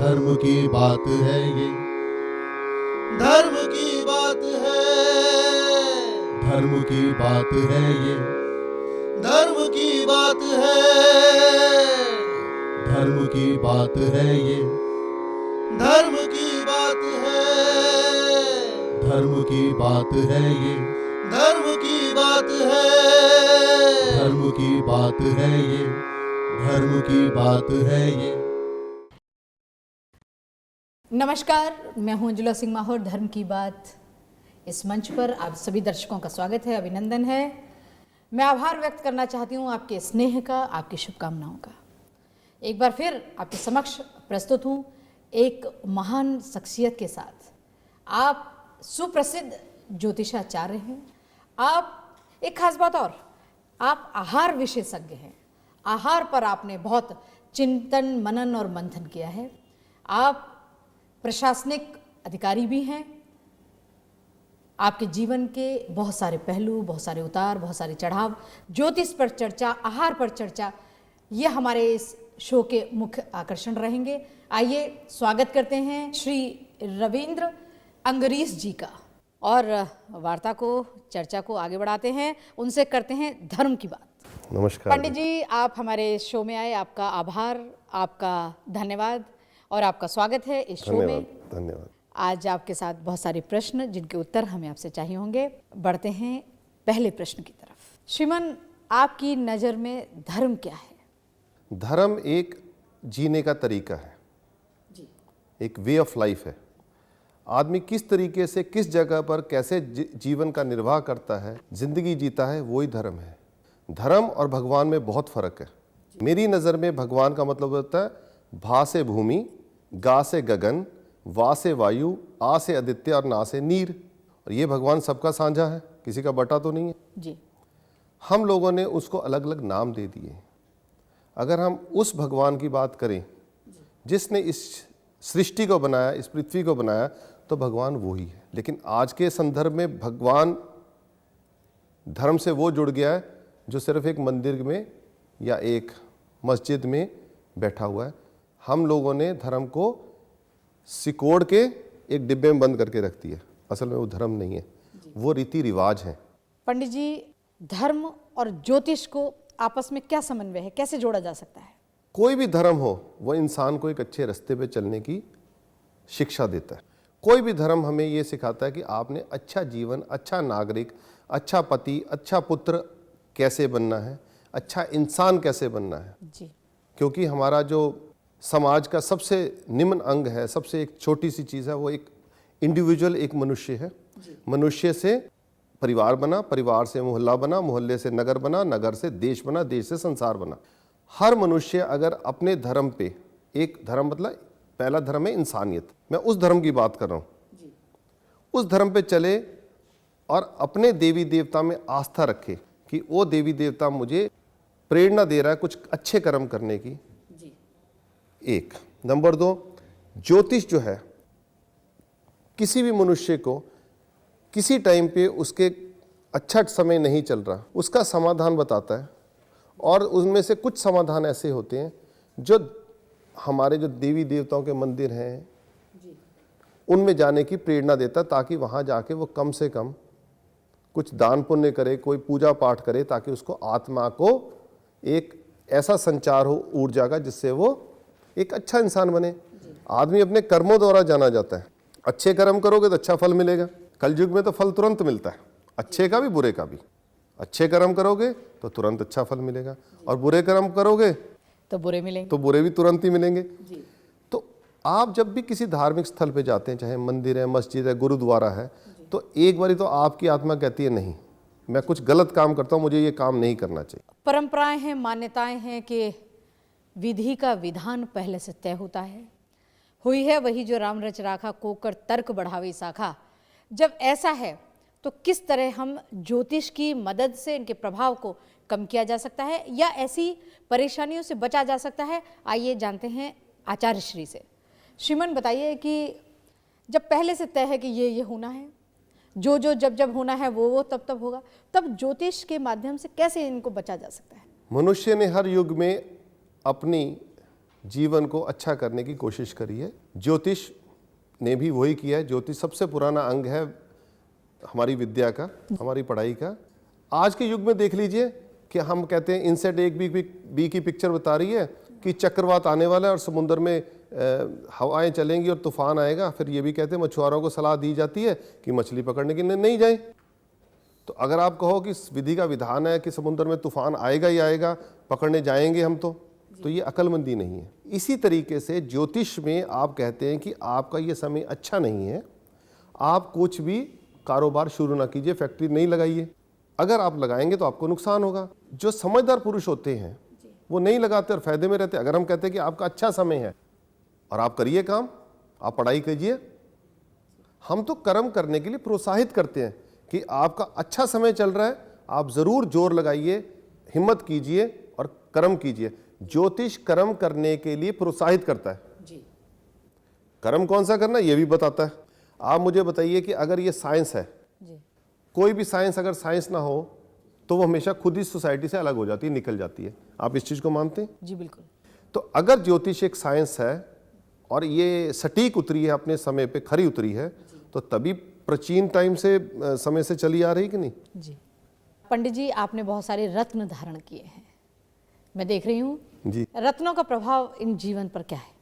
धर्म की बात है ये, धर्म की बात है, धर्म की बात है ये, धर्म की बात है, धर्म की बात है ये, धर्म की बात है, धर्म की बात है ये, धर्म की बात है, धर्म की बात है ये, धर्म की बात है ये। नमस्कार, मैं हूं अंजुला सिंह माहौर। धर्म की बात इस मंच पर आप सभी दर्शकों का स्वागत है, अभिनंदन है। मैं आभार व्यक्त करना चाहती हूं आपके स्नेह का, आपकी शुभकामनाओं का। एक बार फिर आपके समक्ष प्रस्तुत हूं एक महान शख्सियत के साथ। आप सुप्रसिद्ध ज्योतिषाचार्य हैं। आप एक खास बात और, आप आहार विशेषज्ञ हैं। आहार पर आपने बहुत चिंतन, मनन और मंथन किया है। आप प्रशासनिक अधिकारी भी हैं। आपके जीवन के बहुत सारे पहलू, बहुत सारे उतार, बहुत सारे चढ़ाव, ज्योतिष पर चर्चा, आहार पर चर्चा, ये हमारे इस शो के मुख्य आकर्षण रहेंगे। आइए स्वागत करते हैं श्री रविंद्र अंगरीश जी का और वार्ता को, चर्चा को आगे बढ़ाते हैं। उनसे करते हैं धर्म की बात। नमस्कार पंडित जी, आप हमारे शो में आए, आपका आभार, आपका धन्यवाद और आपका स्वागत है इस शो में। धन्यवाद। आज आपके साथ बहुत सारे प्रश्न जिनके उत्तर हमें आपसे चाहिए होंगे। बढ़ते हैं पहले प्रश्न की तरफ। श्रीमान, आपकी नज़र में धर्म क्या है? धर्म एक जीने का तरीका है जी। एक वे ऑफ लाइफ है। आदमी किस तरीके से, किस जगह पर कैसे जीवन का निर्वाह करता है, जिंदगी जीता है, वही धर्म है। धर्म और भगवान में बहुत फर्क है। मेरी नज़र में भगवान का मतलब होता है भा से भूमि, गा से गगन, वा से वायु, आ से आदित्य और ना से नीर। और ये भगवान सबका साझा है, किसी का बटा तो नहीं है जी। हम लोगों ने उसको अलग अलग नाम दे दिए। अगर हम उस भगवान की बात करें जिसने इस सृष्टि को बनाया, इस पृथ्वी को बनाया, तो भगवान वो ही है। लेकिन आज के संदर्भ में भगवान धर्म से वो जुड़ गया है जो सिर्फ एक मंदिर में या एक मस्जिद में बैठा हुआ है। हम लोगों ने धर्म को सिकोड़ के एक डिब्बे में बंद करके रख दिया। असल में वो धर्म नहीं है, वो रीति रिवाज है। पंडित जी, धर्म और ज्योतिष को आपस में क्या समन्वय है, कैसे जोड़ा जा सकता है? कोई भी धर्म हो वो इंसान को एक अच्छे रास्ते पे चलने की शिक्षा देता है। कोई भी धर्म हमें ये सिखाता है कि आपने अच्छा जीवन, अच्छा नागरिक, अच्छा पति, अच्छा पुत्र कैसे बनना है, अच्छा इंसान कैसे बनना है। जी। क्योंकि हमारा जो समाज का सबसे निम्न अंग है, सबसे एक छोटी सी चीज़ है, वो एक इंडिविजुअल, एक मनुष्य है। मनुष्य से परिवार बना, परिवार से मोहल्ला बना, मोहल्ले से नगर बना, नगर से देश बना, देश से संसार बना। हर मनुष्य अगर अपने धर्म पे, एक धर्म मतलब पहला धर्म है इंसानियत, मैं उस धर्म की बात कर रहा हूँ, उस धर्म पे चले और अपने देवी देवता में आस्था रखे कि वो देवी देवता मुझे प्रेरणा दे रहा है कुछ अच्छे कर्म करने की। एक नंबर 2, ज्योतिष जो है किसी भी मनुष्य को किसी टाइम पे उसके अच्छा समय नहीं चल रहा, उसका समाधान बताता है। और उनमें से कुछ समाधान ऐसे होते हैं जो हमारे जो देवी देवताओं के मंदिर हैं उनमें जाने की प्रेरणा देता, ताकि वहाँ जाके वो कम से कम कुछ दान पुण्य करे, कोई पूजा पाठ करे, ताकि उसको आत्मा को एक ऐसा संचार हो ऊर्जा का जिससे वो एक अच्छा इंसान बने। आदमी अपने कर्मों द्वारा जाना जाता है। अच्छे कर्म करोगे तो अच्छा फल मिलेगा। कलयुग में तो फल तुरंत मिलता है, अच्छे का भी बुरे का भी। अच्छे कर्म करोगे तो तुरंत अच्छा फल मिलेगा, और बुरे कर्म करोगे तो बुरे मिलेंगे, तो बुरे भी तुरंत ही मिलेंगे। तो आप जब भी किसी धार्मिक स्थल पे जाते हैं, चाहे मंदिर है, मस्जिद है, गुरुद्वारा है, तो एक बारी तो आपकी आत्मा कहती है नहीं, मैं कुछ गलत काम करता हूँ, मुझे ये काम नहीं करना चाहिए। परंपराएं हैं, मान्यताएं हैं कि विधि का विधान पहले से तय होता है। हुई है वही जो राम रच राखा, कोकर तर्क बढ़ावे शाखा। जब ऐसा है तो किस तरह हम ज्योतिष की मदद से इनके प्रभाव को कम किया जा सकता है या ऐसी परेशानियों से बचा जा सकता है? आइए जानते हैं आचार्य श्री से। श्रीमन, बताइए कि जब पहले से तय है कि ये होना है, जो जब जब होना है वो तब होगा, तब ज्योतिष के माध्यम से कैसे इनको बचा जा सकता है? मनुष्य ने हर युग में अपनी जीवन को अच्छा करने की कोशिश करी है। ज्योतिष ने भी वही किया है। ज्योतिष सबसे पुराना अंग है हमारी विद्या का, हमारी पढ़ाई का। आज के युग में देख लीजिए कि हम कहते हैं इनसेट एक बी की पिक्चर बता रही है कि चक्रवात आने वाला है और समुद्र में हवाएं चलेंगी और तूफान आएगा। फिर ये भी कहते हैं, मछुआरों को सलाह दी जाती है कि मछली पकड़ने के लिए नहीं जाएं। तो अगर आप कहो कि विधि का विधान है कि समुद्र में तूफान आएगा ही आएगा, पकड़ने जाएंगे हम, तो ये अक्लमंदी नहीं है। इसी तरीके से ज्योतिष में आप कहते हैं कि आपका ये समय अच्छा नहीं है, आप कुछ भी कारोबार शुरू ना कीजिए, फैक्ट्री नहीं लगाइए। अगर आप लगाएंगे तो आपको नुकसान होगा। जो समझदार पुरुष होते हैं वो नहीं लगाते और फायदे में रहते। अगर हम कहते हैं कि आपका अच्छा समय है और आप करिए काम, आप पढ़ाई कीजिए, हम तो कर्म करने के लिए प्रोत्साहित करते हैं कि आपका अच्छा समय चल रहा है, आप जरूर जोर लगाइए, हिम्मत कीजिए और कर्म कीजिए। ज्योतिष कर्म करने के लिए प्रोत्साहित करता है जी। कर्म कौन सा करना ये भी बताता है। आप मुझे बताइए कि अगर ये साइंस है जी, कोई भी साइंस अगर साइंस ना हो तो वो हमेशा खुद ही सोसाइटी से अलग हो जाती है, निकल जाती है। आप इस चीज को मानते हैं? जी बिल्कुल। तो अगर ज्योतिष एक साइंस है और ये सटीक उतरी है, अपने समय पे खरी उतरी है, तो तभी प्राचीन टाइम से समय से चली आ रही कि नहीं जी। पंडित जी, आपने बहुत सारे रत्न धारण किए हैं, मैं देख रही हूँ जी। रत्नों का प्रभाव इन जीवन पर क्या है?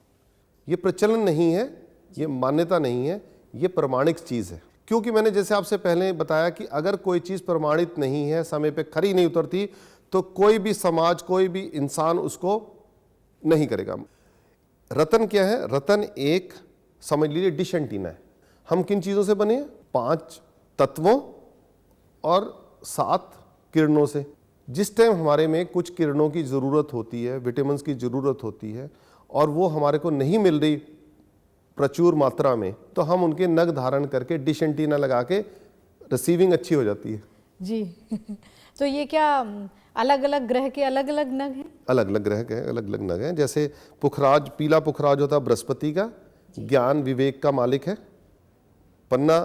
ये प्रचलन नहीं है, ये मान्यता नहीं है, ये प्रमाणिक चीज है। क्योंकि मैंने जैसे आपसे पहले बताया कि अगर कोई चीज प्रमाणित नहीं है, समय पे खरी नहीं उतरती, तो कोई भी समाज, कोई भी इंसान उसको नहीं करेगा। रतन क्या है? रतन एक समझ लीजिए डिश एंटीना है। हम किन चीजों से बने हैं? 5 तत्वों और 7 किरणों से। जिस टाइम हमारे में कुछ किरणों की जरूरत होती है, विटामिन की जरूरत होती है और वो हमारे को नहीं मिल रही प्रचुर मात्रा में, तो हम उनके नग धारण करके डिश एंटीना लगा के रिसीविंग अच्छी हो जाती है जी। तो ये क्या अलग अलग ग्रह के अलग अलग नग हैं? अलग अलग ग्रह के अलग अलग नग हैं। जैसे पुखराज, पीला पुखराज होता है बृहस्पति का, ज्ञान विवेक का मालिक है। पन्ना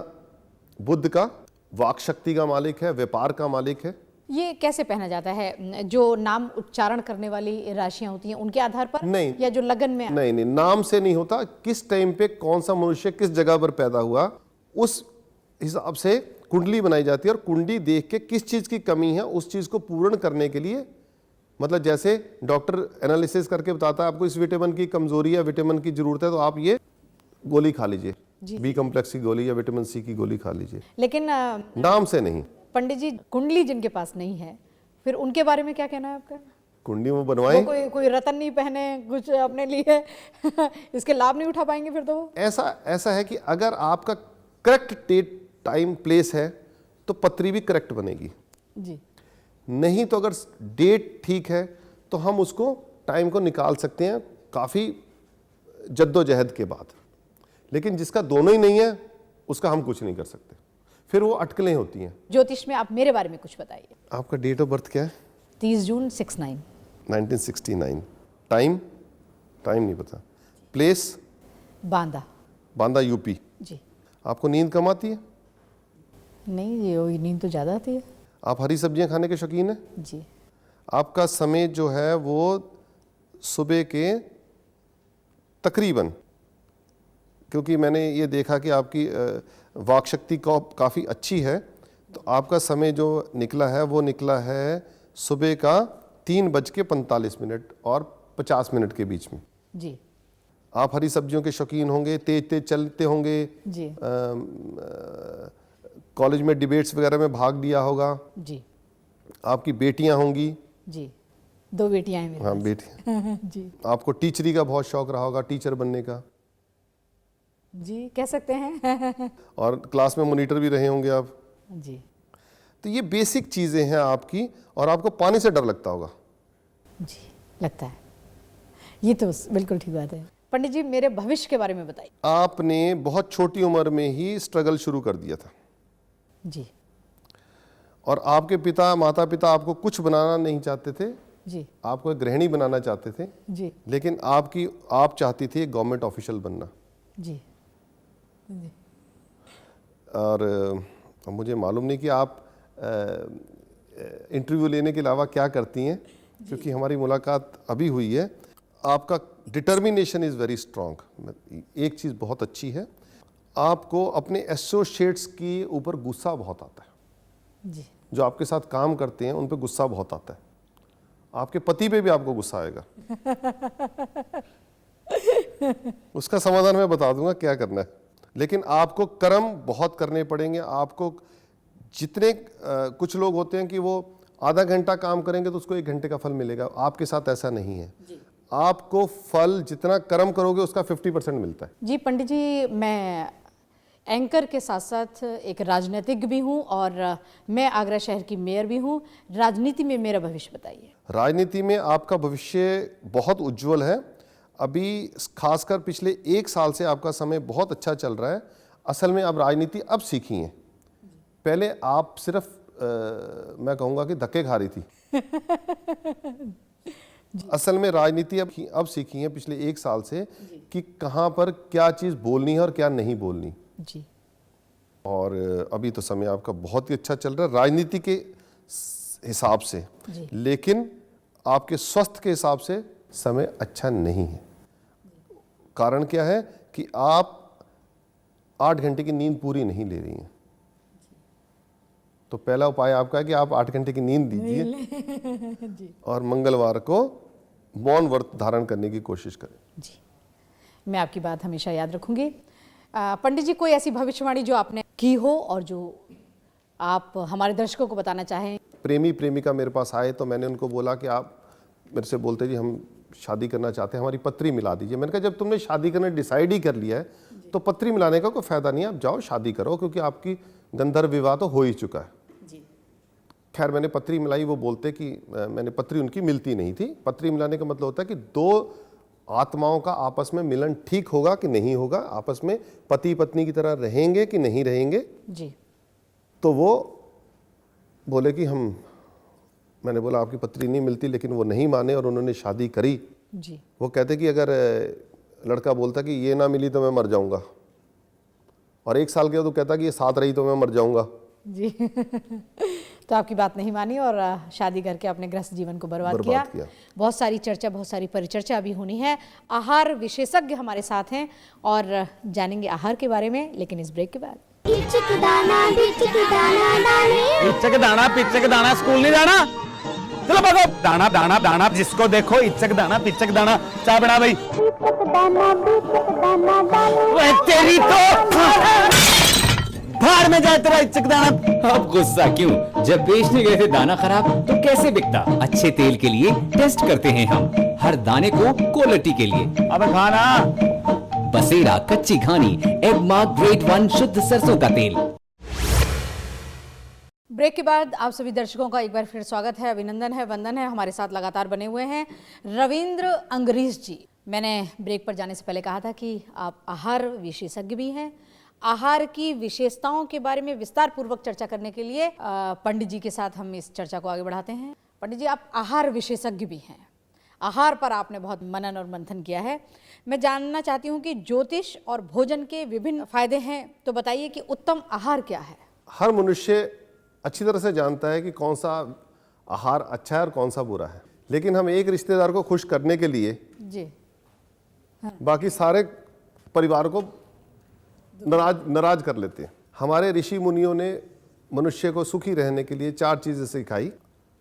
बुध का, वाक शक्ति का मालिक है, व्यापार का मालिक है। ये कैसे पहना जाता है? जो नाम उच्चारण करने वाली राशियां होती हैं उनके आधार पर? नहीं, या जो लगन में? नहीं नहीं, नाम से नहीं होता। किस टाइम पे कौन सा मनुष्य किस जगह पर पैदा हुआ, उस हिसाब से कुंडली बनाई जाती है। और कुंडली देख के किस चीज की कमी है, उस चीज को पूर्ण करने के लिए, मतलब जैसे डॉक्टर एनालिसिस करके बताता है आपको इस विटामिन की कमजोरी है, विटामिन की जरूरत है, तो आप ये गोली खा लीजिए, बी कॉम्प्लेक्स की गोली या विटामिन सी की गोली खा लीजिए। लेकिन नाम से नहीं। पंडित जी, कुंडली जिनके पास नहीं है, फिर उनके बारे में क्या कहना है आपका? कुंडली वो बनवाएं, कोई रतन नहीं पहने कुछ अपने लिए इसके लाभ नहीं उठा पाएंगे फिर तो वो? ऐसा है कि अगर आपका करेक्ट डेट टाइम प्लेस है तो पत्री भी करेक्ट बनेगी जी। नहीं तो अगर डेट ठीक है तो हम उसको टाइम को निकाल सकते हैं काफ़ी जद्दोजहद के बाद। लेकिन जिसका दोनों ही नहीं है उसका हम कुछ नहीं कर सकते, फिर वो अटकलें होती हैं। ज्योतिष में आप मेरे बारे में कुछ बताइए। आपका डेट ऑफ बर्थ क्या है? 30 जून 69 1969। टाइम नहीं पता। प्लेस? बांदा यूपी। जी। आपको नींद कम आती है? नहीं, ये नींद तो ज़्यादा आती है। आप हरी सब्जियां खाने के शौकीन हैं? जी। आपका समय जो है वो सुबह के तकरीबन, क्योंकि मैंने ये देखा कि आपकी वाक शक्ति काफ़ी अच्छी है, तो आपका समय जो निकला है वो निकला है सुबह का 3:45 और 50 मिनट के बीच में। जी। आप हरी सब्जियों के शौकीन होंगे, तेज चलते होंगे जी। कॉलेज में डिबेट्स वगैरह में भाग लिया होगा जी। आपकी बेटियां होंगी? जी, 2 बेटियां हैं मेरे हाँ, पास। बेटी। जी। आपको टीचरी का बहुत शौक रहा होगा, टीचर बनने का? जी, कह सकते हैं। और क्लास में मॉनिटर भी रहे होंगे आप? जी। तो ये बेसिक चीज़ें हैं आपकी। और आपको पानी से डर लगता होगा? जी, लगता है। ये तो बिल्कुल ठीक बात है। पंडित जी, मेरे भविष्य के बारे में बताइए। आपने बहुत छोटी उम्र में ही स्ट्रगल शुरू कर दिया था जी। और आपके माता पिता आपको कुछ बनाना नहीं चाहते थे जी। आपको एक गृहिणी बनाना चाहते थे जी। लेकिन आप चाहती थी गवर्नमेंट ऑफिशियल बनना। जी। जी। और मुझे मालूम नहीं कि आप इंटरव्यू लेने के अलावा क्या करती हैं, क्योंकि हमारी मुलाकात अभी हुई है। आपका डिटर्मिनेशन इज़ वेरी स्ट्रांग। एक चीज़ बहुत अच्छी है, आपको अपने एसोसिएट्स के ऊपर गुस्सा बहुत आता है। जी। जो आपके साथ काम करते हैं उन पे गुस्सा बहुत आता है। आपके पति पे भी आपको गुस्सा आएगा। उसका समाधान मैं बता दूंगा क्या करना है, लेकिन आपको कर्म बहुत करने पड़ेंगे। आपको जितने कुछ लोग होते हैं कि वो आधा घंटा काम करेंगे तो उसको 1 घंटे का फल मिलेगा, आपके साथ ऐसा नहीं है। आपको फल जितना कर्म करोगे उसका 50% मिलता है। जी पंडित जी, मैं एंकर के साथ साथ एक राजनीतिज्ञ भी हूँ और मैं आगरा शहर की मेयर भी हूँ। राजनीति में मेरा भविष्य बताइए। राजनीति में आपका भविष्य बहुत उज्जवल है। अभी खासकर पिछले 1 साल से आपका समय बहुत अच्छा चल रहा है। असल में आप राजनीति अब सीखी हैं, पहले आप सिर्फ मैं कहूँगा कि धक्के खा रही थी। असल में राजनीति अब सीखी है पिछले 1 साल से कि कहाँ पर क्या चीज़ बोलनी है और क्या नहीं बोलनी। जी। और अभी तो समय आपका बहुत ही अच्छा चल रहा है राजनीति के हिसाब से, लेकिन आपके स्वास्थ्य के हिसाब से समय अच्छा नहीं है। कारण क्या है कि आप 8 घंटे की नींद पूरी नहीं ले रही हैं। तो पहला उपाय आपका है कि आप 8 घंटे की नींद दीजिए और मंगलवार को मौन व्रत धारण करने की कोशिश करें। जी, मैं आपकी बात हमेशा याद रखूंगी। पंडित जी, कोई ऐसी भविष्यवाणी जो आपने की हो और जो आप हमारे दर्शकों को बताना चाहें? प्रेमी प्रेमिका मेरे पास आए तो मैंने उनको बोला कि आप मेरे से बोलते जी हम शादी करना चाहते हैं, हमारी पत्री मिला दीजिए। मैंने कहा जब तुमने शादी करना डिसाइड ही कर लिया है तो पत्री मिलाने का कोई फायदा नहीं है, आप जाओ शादी करो, क्योंकि आपकी गंधर्व विवाह तो हो ही चुका है। खैर मैंने पत्री मिलाई, वो बोलते कि मैंने पत्री उनकी मिलती नहीं थी। पत्री मिलाने का मतलब होता है कि 2 आत्माओं का आपस में मिलन ठीक होगा कि नहीं होगा, आपस में पति पत्नी की तरह रहेंगे कि नहीं रहेंगे। जी। तो वो बोले कि मैंने बोला आपकी पत्री नहीं मिलती, लेकिन वो नहीं माने और उन्होंने शादी करी। जी। वो कहते कि अगर लड़का बोलता कि ये ना मिली तो मैं मर जाऊंगा, और 1 साल के बाद वो कहता कि ये साथ रही तो मैं मर जाऊंगा। जी। तो आपकी बात नहीं मानी और शादी करके अपने गृहस्थ जीवन को बर्बाद किया। बहुत सारी चर्चा, बहुत सारी परिचर्चा अभी होनी है। आहार विशेषज्ञ हमारे साथ हैं और जानेंगे आहार के बारे में, लेकिन इस ब्रेक के बाद। पिचक दाना दाने, इच्चक दाना स्कूल नहीं जाना, चलो भागो। दाना दाना दाना जिसको देखो इच्चक दाना पिच्चक दाना। चाय बना भाई। वह तेरी तो भाड़ में जाए तेरा इच्चक दाना। अब गुस्सा क्यों? जब बेचने गए थे दाना खराब तो कैसे बिकता? अच्छे तेल के लिए टेस्ट करते हैं हम, हर दाने को क्वालिटी के लिए। अब खाना बसेरा कच्ची घानी एग मार्क ग्रेड 1 शुद्ध सरसों का तेल। ब्रेक के बाद आप सभी दर्शकों का एक बार फिर स्वागत है, अभिनंदन है, वंदन है। हमारे साथ लगातार बने हुए हैं रविंद्र अंगरीश जी। मैंने ब्रेक पर जाने से पहले कहा था कि आप आहार विशेषज्ञ भी हैं। आहार की विशेषताओं के बारे में विस्तार पूर्वक चर्चा करने के लिए पंडित जी के साथ हम इस चर्चा को आगे बढ़ाते हैं। पंडित जी, आप आहार विशेषज्ञ भी हैं, आहार पर आपने बहुत मनन और मंथन किया है। मैं जानना चाहती हूँ कि ज्योतिष और भोजन के विभिन्न फायदे हैं, तो बताइए कि उत्तम आहार क्या है? हर मनुष्य अच्छी तरह से जानता है कि कौन सा आहार अच्छा है और कौन सा बुरा है, लेकिन हम एक रिश्तेदार को खुश करने के लिए जी बाकी सारे परिवार को नाराज कर लेते हैं। हमारे ऋषि मुनियों ने मनुष्य को सुखी रहने के लिए 4 चीजें सिखाई: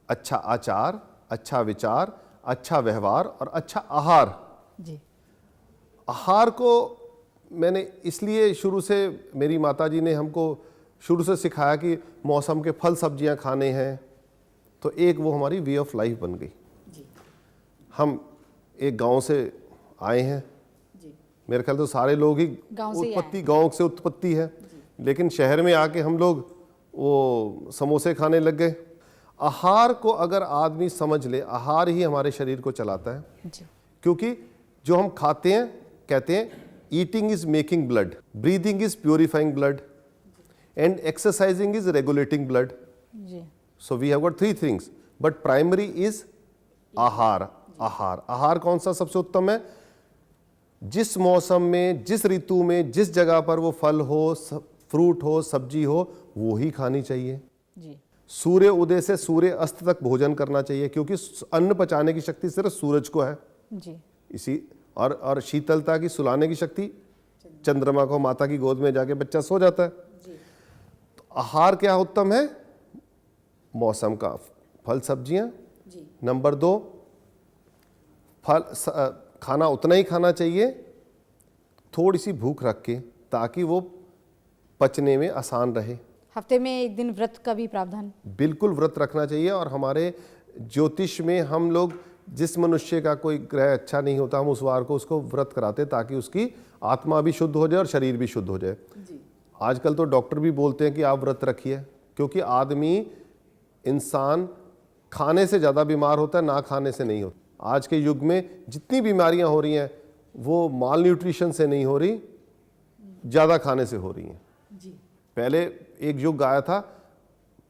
अच्छा आचार, अच्छा विचार, अच्छा व्यवहार और अच्छा आहार। जी। आहार को मैंने इसलिए शुरू से, मेरी माताजी ने हमको शुरू से सिखाया कि मौसम के फल सब्जियां खाने हैं, तो एक वो हमारी वे ऑफ लाइफ बन गई। हम एक गांव से आए हैं, मेरे ख्याल तो सारे लोग ही गांव से उत्पत्ति है, लेकिन शहर में आके हम लोग वो समोसे खाने लग गए। आहार को अगर आदमी समझ ले, आहार ही हमारे शरीर को चलाता है जी। क्योंकि जो हम खाते हैं, कहते हैं eating is making blood, breathing is purifying blood and exercising is regulating blood. So we have got 3 things, but primary is आहार। आहार कौन सा सबसे उत्तम है? जिस मौसम में, जिस ऋतु में, जिस जगह पर वो फल हो, फ्रूट हो, सब्जी हो, वो ही खानी चाहिए। जी। सूर्य उदय से सूर्य अस्त तक भोजन करना चाहिए, क्योंकि अन्न पचाने की शक्ति सिर्फ सूरज को है। जी। इसी और शीतलता की सुलाने की शक्ति, चंद्रमा को माता की गोद में जाके बच्चा सो जाता है। तो आहार क्या उत्तम है? मौसम का फल सब्जियां। नंबर 2, खाना उतना ही खाना चाहिए, थोड़ी सी भूख रख के, ताकि वो पचने में आसान रहे। हफ्ते में एक दिन व्रत का भी प्रावधान? बिल्कुल व्रत रखना चाहिए। और हमारे ज्योतिष में हम लोग जिस मनुष्य का कोई ग्रह अच्छा नहीं होता, हम उस वार को उसको व्रत कराते ताकि उसकी आत्मा भी शुद्ध हो जाए और शरीर भी शुद्ध हो जाए। आजकल तो डॉक्टर भी बोलते हैं कि आप व्रत रखिए, क्योंकि इंसान खाने से ज़्यादा बीमार होता है, ना खाने से नहीं होता। आज के युग में जितनी बीमारियां हो रही हैं वो माल न्यूट्रिशन से नहीं हो रही, ज़्यादा खाने से हो रही हैं। पहले एक युग आया था,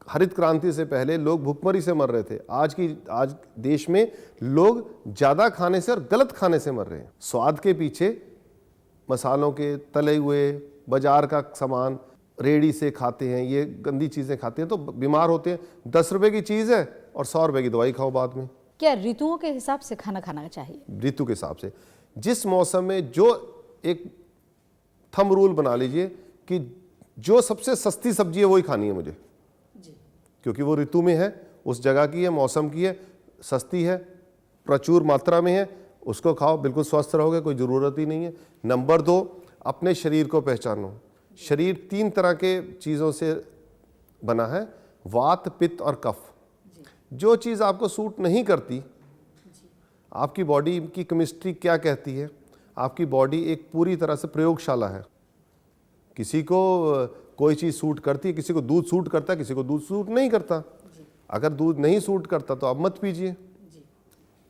हरित क्रांति से पहले लोग भूखमरी से मर रहे थे। आज देश में लोग ज़्यादा खाने से और गलत खाने से मर रहे हैं। स्वाद के पीछे, मसालों के तले हुए, बाजार का सामान रेडी से खाते हैं, ये गंदी चीज़ें खाते हैं तो बीमार होते हैं। 10 रुपए की चीज़ है और 100 रुपए की दवाई खाओ बाद में। क्या ऋतुओं के हिसाब से खाना खाना चाहिए? ऋतु के हिसाब से, जिस मौसम में जो एक थंब रूल बना लीजिए कि जो सबसे सस्ती सब्जी है वही खानी है मुझे, क्योंकि वो ऋतु में है, उस जगह की है, मौसम की है, सस्ती है, प्रचुर मात्रा में है, उसको खाओ, बिल्कुल स्वस्थ रहोगे, कोई ज़रूरत ही नहीं है। नंबर 2, अपने शरीर को पहचानो। शरीर 3 तरह के चीज़ों से बना है, वात, पित्त और कफ। जो चीज़ आपको सूट नहीं करती, आपकी बॉडी की केमिस्ट्री क्या कहती है, आपकी बॉडी एक पूरी तरह से प्रयोगशाला है। किसी को कोई चीज़ सूट करती है, किसी को दूध सूट करता है, किसी को दूध सूट नहीं करता। अगर दूध नहीं सूट करता तो आप मत पीजिए।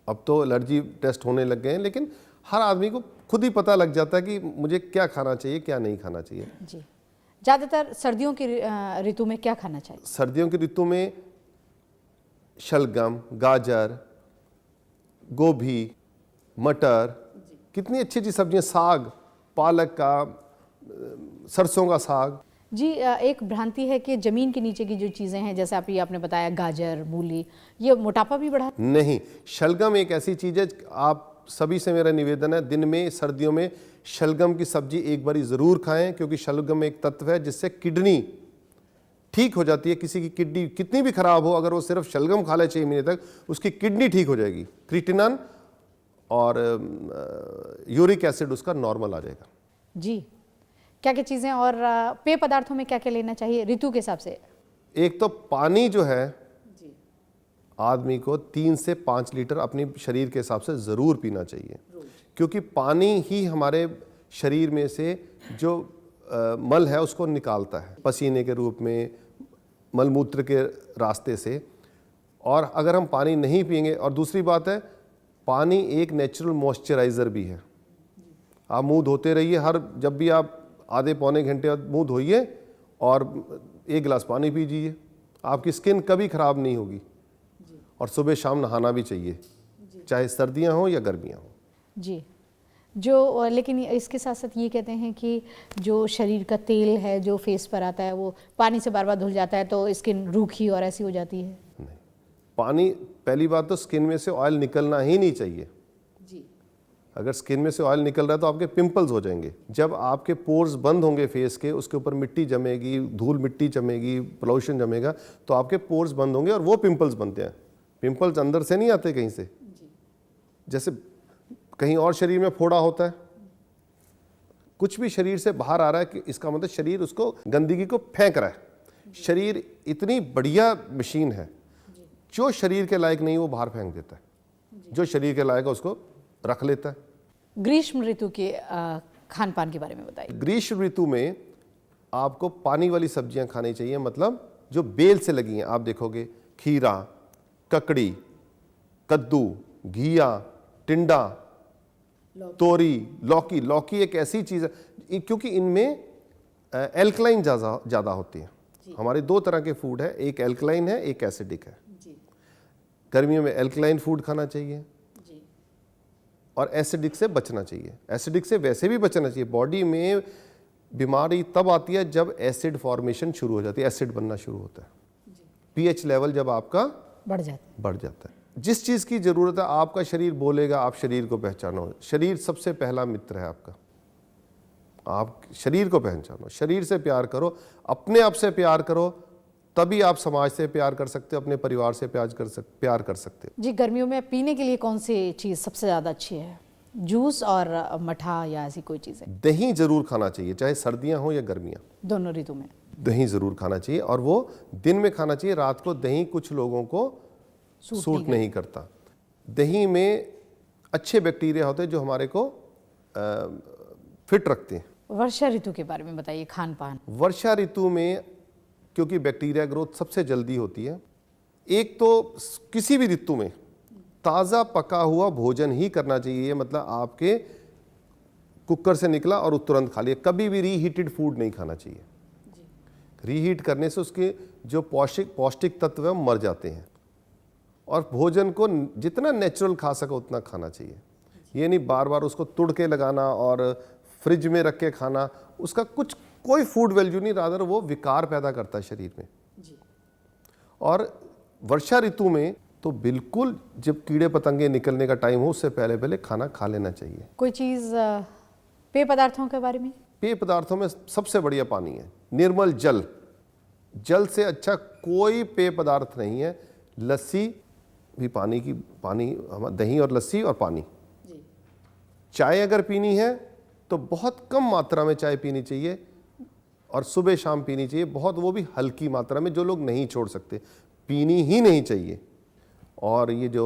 अब तो एलर्जी टेस्ट होने लग गए हैं, लेकिन हर आदमी को खुद ही पता लग जाता है कि मुझे क्या खाना चाहिए, क्या नहीं खाना चाहिए। जी, ज़्यादातर सर्दियों की ऋतु में क्या खाना चाहिए? सर्दियों की ऋतु में शलगम, गाजर, गोभी, मटर, कितनी अच्छी अच्छी सब्जियां, साग, पालक का, सरसों का साग। जी, एक भ्रांति है कि ज़मीन के नीचे की जो चीज़ें हैं, जैसे आपने बताया गाजर, मूली, ये मोटापा भी बढ़ा? नहीं, शलगम एक ऐसी चीज़ है, आप सभी से मेरा निवेदन है, दिन में सर्दियों में शलगम की सब्जी एक बारी ज़रूर खाएं, क्योंकि शलगम एक तत्व है जिससे किडनी ठीक हो जाती है। किसी की किडनी कितनी भी खराब हो, अगर वो सिर्फ शलगम खा ले 6 महीने तक, उसकी किडनी ठीक हो जाएगी। क्रिएटिनिन और यूरिक एसिड उसका नॉर्मल आ जाएगा। जी, क्या क्या चीज़ें और पेय पदार्थों में क्या क्या लेना चाहिए ऋतु के हिसाब से? एक तो पानी जो है, आदमी को 3 से 5 लीटर अपने शरीर के हिसाब से ज़रूर पीना चाहिए, क्योंकि पानी ही हमारे शरीर में से जो मल है उसको निकालता है, पसीने के रूप में, मलमूत्र के रास्ते से। और अगर हम पानी नहीं पिएंगे, और दूसरी बात है, पानी एक नेचुरल मॉइस्चराइज़र भी है। आप मुंह धोते रहिए, जब भी आप आधे पौने घंटे बाद मुंह धोइए और 1 गिलास पानी पीजिए, आपकी स्किन कभी ख़राब नहीं होगी। और सुबह शाम नहाना भी चाहिए, चाहे सर्दियां हो या गर्मियां हो। जी, लेकिन इसके साथ साथ ये कहते हैं कि जो शरीर का तेल है जो फेस पर आता है, वो पानी से बार बार धुल जाता है तो स्किन रूखी और ऐसी हो जाती है। नहीं, पानी, पहली बात तो स्किन में से ऑयल निकलना ही नहीं चाहिए। अगर स्किन में से ऑयल निकल रहा है तो आपके पिंपल्स हो जाएंगे। जब आपके पोर्स बंद होंगे फेस के, उसके ऊपर मिट्टी जमेगी, धूल मिट्टी जमेगी, पोल्यूशन जमेगा, तो आपके पोर्स बंद होंगे और वो पिंपल्स बनते हैं। पिंपल्स अंदर से नहीं आते कहीं से, जैसे कहीं और शरीर में फोड़ा होता है, कुछ भी शरीर से बाहर आ रहा है कि इसका मतलब शरीर उसको, गंदगी को फेंक रहा है। शरीर इतनी बढ़िया मशीन है, जो शरीर के लायक नहीं वो बाहर फेंक देता है, जो शरीर के लायक है उसको रख लेता है। ग्रीष्म ऋतु के खान पान के बारे में बताइए। ग्रीष्म ऋतु में आपको पानी वाली सब्जियां खानी चाहिए, मतलब जो बेल से लगी हैं। आप देखोगे खीरा, ककड़ी, कद्दू, घिया, टिंडा, तोरी, लौकी। लौकी एक ऐसी चीज़ है क्योंकि इनमें एल्कलाइन ज़्यादा होती है। हमारे 2 तरह के फूड है, एक एल्कलाइन है, एक एसिडिक है। गर्मियों में एल्कलाइन फूड खाना चाहिए और एसिडिक से बचना चाहिए। एसिडिक से वैसे भी बचना चाहिए। बॉडी में बीमारी तब आती है जब एसिड फॉर्मेशन शुरू हो जाती है, एसिड बनना शुरू होता है। पीएच लेवल जब आपका बढ़ जाता है। जिस चीज़ की ज़रूरत है आपका शरीर बोलेगा, आप शरीर को पहचानो। शरीर सबसे पहला मित्र है आपका। आप शरीर को पहचानो, शरीर से प्यार करो, अपने आप से प्यार करो, तभी आप समाज से प्यार कर सकते हो, अपने परिवार से प्यार कर सकते हो। जी, गर्मियों में पीने के लिए कौन सी चीज़ सबसे ज़्यादा अच्छी है? जूस और मठा या ऐसी कोई चीज़ है? दही ज़रूर खाना चाहिए, चाहे सर्दियां हो या गर्मियां, दोनों ऋतु में दही ज़रूर खाना चाहिए, और वो दिन में खाना चाहिए। रात को दही कुछ लोगों को सूट नहीं करता। दही में अच्छे बैक्टीरिया होते हैं जो हमारे को फिट रखते हैं। वर्षा ऋतु के बारे में बताइए, खान पान। वर्षा ऋतु में क्योंकि बैक्टीरिया ग्रोथ सबसे जल्दी होती है, एक तो किसी भी ऋतु में ताज़ा पका हुआ भोजन ही करना चाहिए। मतलब आपके कुकर से निकला और तुरंत खा लिया, कभी भी रीहीटेड फूड नहीं खाना चाहिए। रीहीट करने से उसके जो पौष्टिक तत्व है वो मर जाते हैं। और भोजन को जितना नेचुरल खा सको उतना खाना चाहिए। ये नहीं बार बार उसको तुड़ के लगाना और फ्रिज में रख के खाना, उसका कोई फूड वैल्यू नहीं, रादर वो विकार पैदा करता है शरीर में। और वर्षा ऋतु में तो बिल्कुल जब कीड़े पतंगे निकलने का टाइम हो उससे पहले पहले खाना खा लेना चाहिए। कोई चीज़ पेय पदार्थों के बारे में? पेय पदार्थों में सबसे बढ़िया पानी है, निर्मल जल। जल से अच्छा कोई पेय पदार्थ नहीं है। लस्सी भी पानी, दही और लस्सी और पानी। चाय अगर पीनी है तो बहुत कम मात्रा में चाय पीनी चाहिए, और सुबह शाम पीनी चाहिए, बहुत वो भी हल्की मात्रा में। जो लोग नहीं छोड़ सकते, पीनी ही नहीं चाहिए। और ये जो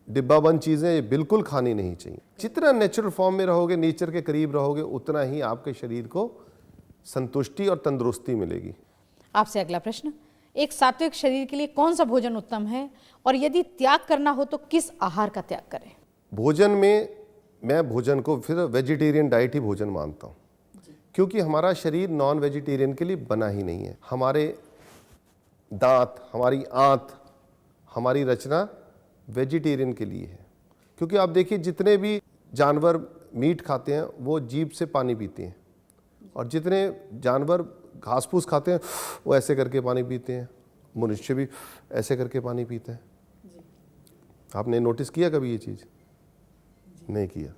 डिब्बा बंद चीज़ें ये बिल्कुल खानी नहीं चाहिए। जितना नेचुरल फॉर्म में रहोगे, नेचर के करीब रहोगे, उतना ही आपके शरीर को संतुष्टि और तंदुरुस्ती मिलेगी। आपसे अगला प्रश्न, एक सात्विक शरीर के लिए कौन सा भोजन उत्तम है, और यदि त्याग करना हो तो किस आहार का त्याग करें? भोजन में मैं भोजन को फिर वेजिटेरियन डाइट ही भोजन मानता हूँ, क्योंकि हमारा शरीर नॉन वेजिटेरियन के लिए बना ही नहीं है। हमारे दांत, हमारी आंत, हमारी रचना वेजिटेरियन के लिए है। क्योंकि आप देखिए जितने भी जानवर मीट खाते हैं वो जीभ से पानी पीते हैं, और जितने जानवर घास फूस खाते हैं वो ऐसे करके पानी पीते हैं। मनुष्य भी ऐसे करके पानी पीते हैं। आपने नोटिस किया कभी ये चीज़? नहीं किया।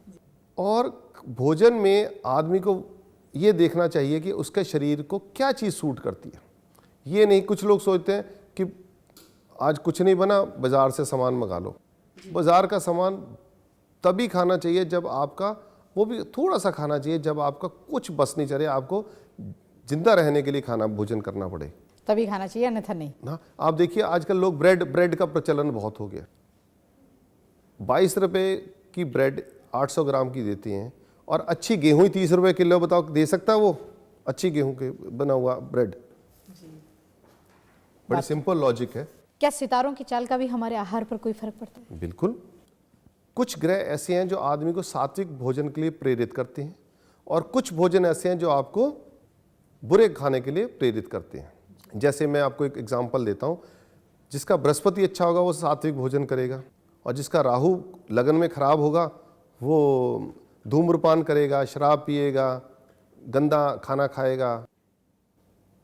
और भोजन में आदमी को ये देखना चाहिए कि उसके शरीर को क्या चीज़ सूट करती है। ये नहीं, कुछ लोग सोचते हैं कि आज कुछ नहीं बना, बाज़ार से सामान मंगा लो। बाज़ार का सामान तभी खाना चाहिए जब आपका, वो भी थोड़ा सा खाना चाहिए जब आपका कुछ बस नहीं चले, आपको जिंदा रहने के लिए खाना भोजन करना पड़े, तभी खाना चाहिए, अन्यथा नहीं। ना आप देखिए आजकल लोग ब्रेड का प्रचलन बहुत हो गया। 22 रुपये की ब्रेड 800 ग्राम की देती हैं, और अच्छी गेहूं ही 30 रुपये किलो। बताओ दे सकता है वो अच्छी गेहूं के बना हुआ ब्रेड? बड़ी सिंपल लॉजिक है। क्या सितारों की चाल का भी हमारे आहार पर कोई फर्क पड़ता है? बिल्कुल। कुछ ग्रह ऐसे हैं जो आदमी को सात्विक भोजन के लिए प्रेरित करते हैं, और कुछ भोजन ऐसे हैं जो आपको बुरे खाने के लिए प्रेरित करते हैं। जैसे मैं आपको एक एग्जांपल देता हूँ, जिसका बृहस्पति अच्छा होगा वो सात्विक भोजन करेगा, और जिसका राहु लगन में खराब होगा वो धूम्रपान करेगा, शराब पिएगा, गंदा खाना खाएगा।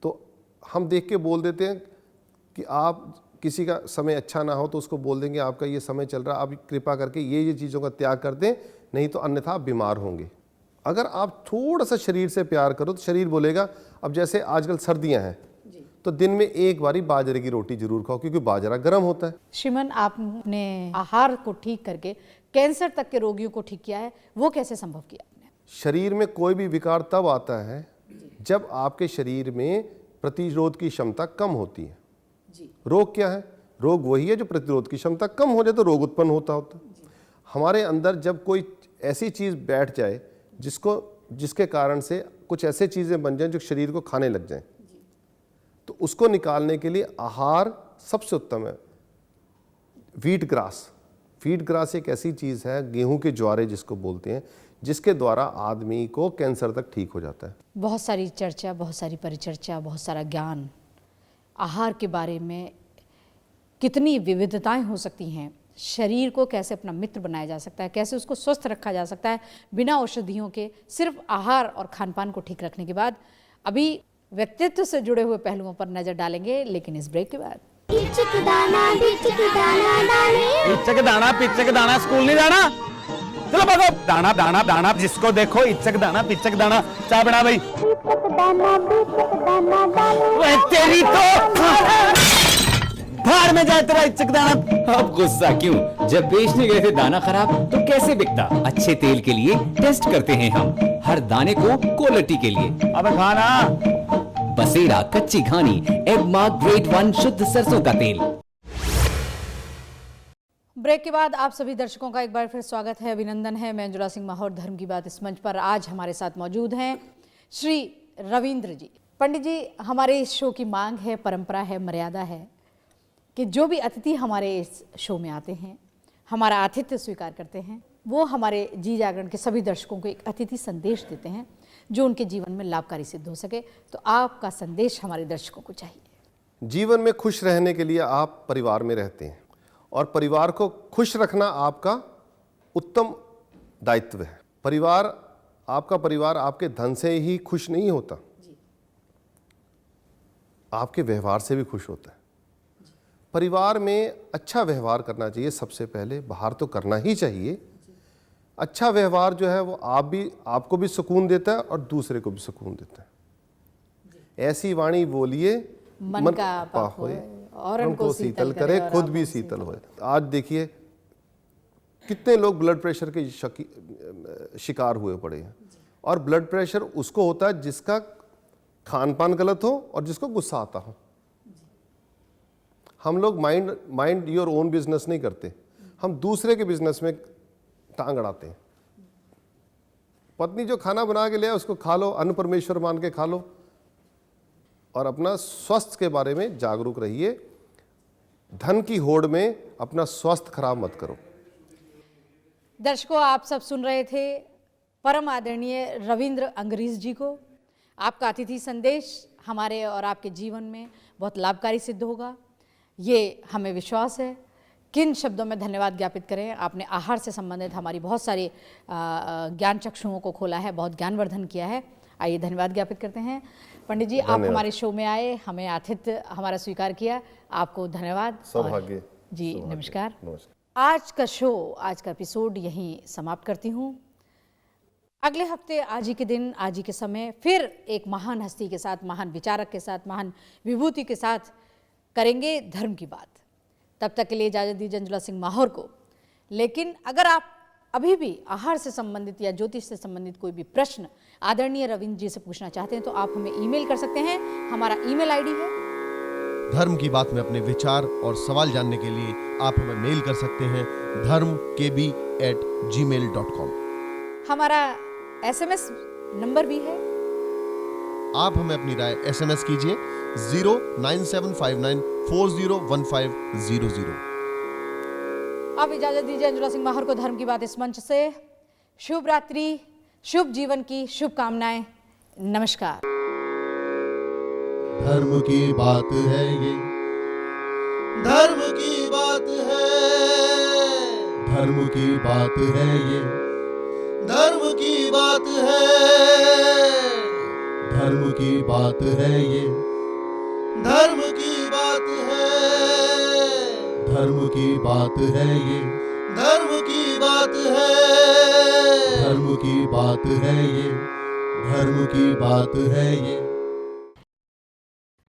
तो हम देख के बोल देते हैं कि आप किसी का समय अच्छा ना हो तो उसको बोल देंगे आपका ये समय चल रहा है, आप कृपा करके ये चीज़ों का त्याग कर दें, नहीं तो अन्यथा आप बीमार होंगे। अगर आप थोड़ा सा शरीर से प्यार करो तो शरीर बोलेगा। अब जैसे आजकल सर्दियां हैं तो दिन में एक बारी बाजरे की रोटी जरूर खाओ, क्योंकि बाजरा गर्म होता है। श्रीमन, आपने आहार को ठीक करके कैंसर तक के रोगियों को ठीक किया है, वो कैसे संभव किया आपने? शरीर में कोई भी विकार तब आता है जब आपके शरीर में प्रतिरोध की क्षमता कम होती है। रोग क्या है? रोग वही है जो प्रतिरोध की क्षमता कम हो जाए तो रोग उत्पन्न होता। हमारे अंदर जब कोई ऐसी चीज़ बैठ जाए जिसके कारण से कुछ ऐसे चीज़ें बन जाएं जो शरीर को खाने लग जाएं, तो उसको निकालने के लिए आहार सबसे उत्तम है। व्हीट ग्रास एक ऐसी चीज़ है, गेहूं के ज्वारे जिसको बोलते हैं, जिसके द्वारा आदमी को कैंसर तक ठीक हो जाता है। बहुत सारी चर्चा, बहुत सारी परिचर्चा, बहुत सारा ज्ञान आहार के बारे में, कितनी विविधताएं हो सकती हैं। शरीर को कैसे अपना मित्र बनाया जा सकता है, कैसे उसको स्वस्थ रखा जा सकता है बिना औषधियों के, सिर्फ आहार और खान पान को ठीक रखने के बाद। अभी व्यक्तित्व से जुड़े हुए पहलुओं पर नजर डालेंगे, लेकिन इस ब्रेक के बाद। बिचक दाना दाने इचक दाना स्कूल नहीं जाना, चलो भागो। दाना दाना दाना जिसको देखो इचक दाना चाय बना भाई। ओए तेरी तो भाड़ में जाए तेरा इचक दाना। अब गुस्सा क्यों? जब बेचने गए थे दाना खराब तो कैसे बिकता? अच्छे तेल के लिए टेस्ट करते हैं हम, हर दाने को क्वालिटी के लिए। अबे खाना बसेरा कच्ची घानी एगमार्क ग्रेड 1 शुद्ध सरसों का तेल। ब्रेक के बाद आप सभी दर्शकों का एक बार फिर स्वागत है, अभिनंदन है। मैं अंजुला सिंह माहौर, धर्म की बात इस मंच पर आज हमारे साथ मौजूद हैं श्री रविंद्र जी। पंडित जी, हमारे इस शो की मांग है, परंपरा है, मर्यादा है कि जो भी अतिथि हमारे इस शो में आते हैं, हमारा आतिथ्य स्वीकार करते हैं, वो हमारे जी जागरण के सभी दर्शकों को एक अतिथि संदेश देते हैं जो उनके जीवन में लाभकारी सिद्ध हो सके। तो आपका संदेश हमारे दर्शकों को चाहिए। जीवन में खुश रहने के लिए आप परिवार में रहते हैं और परिवार को खुश रखना आपका उत्तम दायित्व है। आपका परिवार आपके धन से ही खुश नहीं होता, आपके व्यवहार से भी खुश होता है। परिवार में अच्छा व्यवहार करना चाहिए सबसे पहले, बाहर तो करना ही चाहिए। अच्छा व्यवहार जो है वो आपको भी सुकून देता है और दूसरे को भी सुकून देता है। ऐसी वाणी बोलिए मन का पाप होए और उनको शीतल करे, खुद भी शीतल होए। आज देखिए कितने लोग ब्लड प्रेशर के शिकार हुए पड़े हैं, और ब्लड प्रेशर उसको होता है जिसका खान पान गलत हो और जिसको गुस्सा आता हो। हम लोग माइंड योर ओन बिजनेस नहीं करते, हम दूसरे के बिजनेस में टांग अड़ाते हैं। पत्नी जो खाना बना के ले आए उसको खा लो, अन्न परमेश्वर मान के खा लो, और अपना स्वास्थ्य के बारे में जागरूक रहिए। धन की होड़ में अपना स्वास्थ्य खराब मत करो। दर्शकों, आप सब सुन रहे थे परम आदरणीय रविंद्र अंग्रेज जी को। आपका अतिथि संदेश हमारे और आपके जीवन में बहुत लाभकारी सिद्ध होगा, ये हमें विश्वास है। किन शब्दों में धन्यवाद ज्ञापित करें? आपने आहार से संबंधित हमारी बहुत सारी ज्ञान चक्षुओं को खोला है, बहुत ज्ञानवर्धन किया है। आइए धन्यवाद ज्ञापित करते हैं। पंडित जी, आप हमारे शो में आए, हमें आतिथ्य हमारा स्वीकार किया, आपको धन्यवाद। सौभाग्य जी, नमस्कार। नमस्कार। आज का शो, आज का एपिसोड यहीं समाप्त करती हूँ। अगले हफ्ते आज ही के दिन, आज ही के समय फिर एक महान हस्ती के साथ, महान विचारक के साथ, महान विभूति के साथ करेंगे धर्म की बात। तब तक के लिए इजाज़त दीजिए अंजुला सिंह माहौर को। लेकिन अगर आप अभी भी आहार से संबंधित या ज्योतिष से संबंधित कोई भी प्रश्न आदरणीय रविंद्र जी से पूछना चाहते हैं तो आप हमें ईमेल कर सकते हैं। हमारा ईमेल आईडी है धर्म की बात में अपने विचार और सवाल जानने के लिए आप हमें मेल कर सकते हैं dharmkb@gmail.com। हमारा SMS नंबर भी है। आप हमें अपनी राय SMS कीजिए 09759401500। अब इजाजत दीजिए अंजुला सिंह माहौर को धर्म की बात इस मंच से। शुभ रात्रि, शुभ जीवन की शुभकामनाएं। नमस्कार। धर्म की बात है ये, धर्म की बात है, धर्म की बात है ये, धर्म की बात है, धर्म की बात है ये, धर्म की बात है, धर्म की बात है ये, धर्म की बात है, धर्म की बात है ये, धर्म की बात है ये।